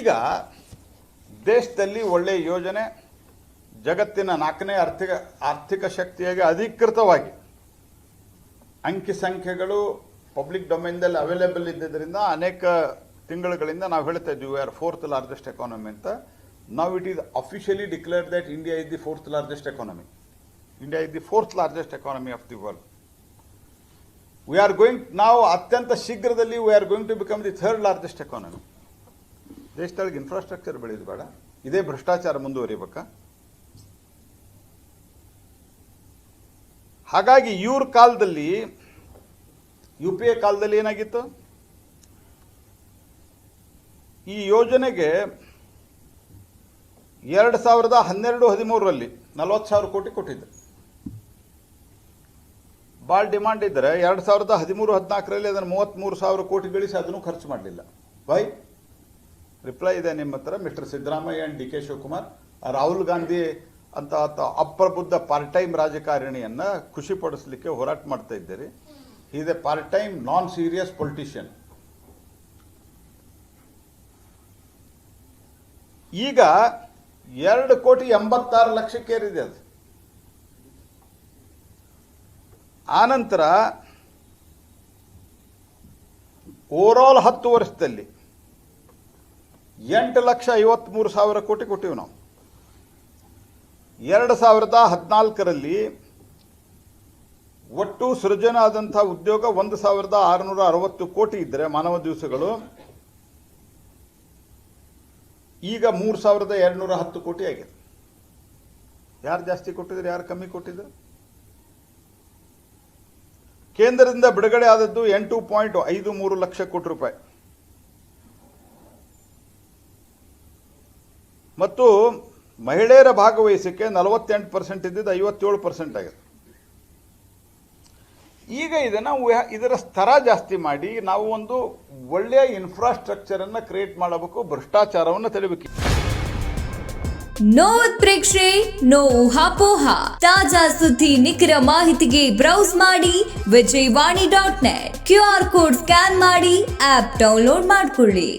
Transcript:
ಈಗ ದೇಶದಲ್ಲಿ ಒಳ್ಳೆಯ ಯೋಜನೆ, ಜಗತ್ತಿನ 4ನೇ ಆರ್ಥಿಕ ಶಕ್ತಿಯಾಗಿ ಅಧಿಕೃತವಾಗಿ ಅಂಕಿ ಸಂಖ್ಯೆಗಳು ಪಬ್ಲಿಕ್ ಡೊಮೈನ್ದಲ್ಲಿ ಅವೈಲೇಬಲ್ ಇದ್ದಿದ್ದರಿಂದ ಅನೇಕ ತಿಂಗಳುಗಳಿಂದ ನಾವು ಹೇಳ್ತಾ ಇದ್ವಿ we are 4th largest economy ಅಂತ. Now it is officially declared that India is the 4th largest economy. India is the 4th largest economy of the world. We are going now ಅತ್ಯಂತ ಶೀಘ್ರದಲ್ಲಿ we are going to become the 3rd largest economy. ದೇಶದೊಳಗೆ infrastructure ಬೆಳೆಯೋದು ಬೇಡ, ಇದೇ ಭ್ರಷ್ಟಾಚಾರ ಮುಂದುವರಿಬೇಕಾ? ಹಾಗಾಗಿ ಇವ್ರ ಕಾಲದಲ್ಲಿ UPA ಕಾಲದಲ್ಲಿ ಏನಾಗಿತ್ತು, ಈ ಯೋಜನೆಗೆ 2012-13ರಲ್ಲಿ 40,000 ಕೋಟಿ ಕೊಟ್ಟಿದ್ರು. ಭಾಳ ಡಿಮಾಂಡ್ ಇದ್ದರೆ 2013-14ರಲ್ಲಿ ಅದನ್ನು 33,000 ಕೋಟಿ ಗಳಿಸಿ ಅದನ್ನು ಖರ್ಚು ಮಾಡಲಿಲ್ಲ. ವೈ? ರಿಪ್ಲೈ ಇದೆ ನಿಮ್ಮ ಹತ್ರ. Mister Siddaramaiah and DK Shivakumar, Rahul Gandhi ಅಂತ ಅಪ್ರಬುದ್ಧ ಪಾರ್ಟ್ ಟೈಮ್ ರಾಜಕಾರಣಿಯನ್ನು ಖುಷಿಪಡಿಸಲಿಕ್ಕೆ ಹೋರಾಟ ಮಾಡ್ತಾ ಇದ್ದೀರಿ. He is A part time non serious politician. ಈಗ 2,86,00,000 ಏರಿದೆ ಅದು. ಆನಂತರ ಓವರಾಲ್ 10 ವರ್ಷದಲ್ಲಿ 8,53,000 ಕೋಟಿ ಕೊಟ್ಟಿವಿ ನಾವು. 2014ರಲ್ಲಿ ಒಟ್ಟು ಸೃಜನೆ ಆದಂಥ ಉದ್ಯೋಗ 1,660 ಕೋಟಿ ಇದ್ದರೆ ಮಾನವ ದಿವಸಗಳು, ಈಗ 3,210 ಕೋಟಿ ಆಗಿದೆ. ಯಾರು ಜಾಸ್ತಿ ಕೊಟ್ಟಿದ್ರು, ಯಾರು ಕಮ್ಮಿ ಕೊಟ್ಟಿದ್ರು? ಕೇಂದ್ರದಿಂದ ಬಿಡುಗಡೆ ಆದದ್ದು 8.53 ಲಕ್ಷ ಕೋಟಿ ರೂಪಾಯಿ ಮತ್ತು ಮಹಿಳೆಯರ ಭಾಗವಹಿಸಿಕೆ 48% ಇದ್ದಿದ್ದು 57% ಆಗಿದೆ. ಈಗ ಇದರ ಸ್ತರ ಜಾಸ್ತಿ ಮಾಡಿ ನಾವು ಒಂದು ಒಳ್ಳೆಯ ಇನ್ಫ್ರಾಸ್ಟ್ರಕ್ಚರನ್ನು ಕ್ರಿಯೇಟ್ ಮಾಡಬೇಕು, ಭ್ರಷ್ಟಾಚಾರವನ್ನು ತಡೆಯಬೇಕು. ನೋ ಉತ್ಪ್ರೇಕ್ಷೆ, ನೋ ಊಹಾಪೋಹ. ತಾಜಾ ಸುದ್ದಿ, ನಿಖರ ಮಾಹಿತಿಗೆ ಬ್ರೌಸ್ ಮಾಡಿ ವಿಜಯವಾಣಿ.net. QR ಕೋಡ್ ಸ್ಕ್ಯಾನ್ ಮಾಡಿ ಆಪ್ ಡೌನ್ಲೋಡ್ ಮಾಡಿಕೊಳ್ಳಿ.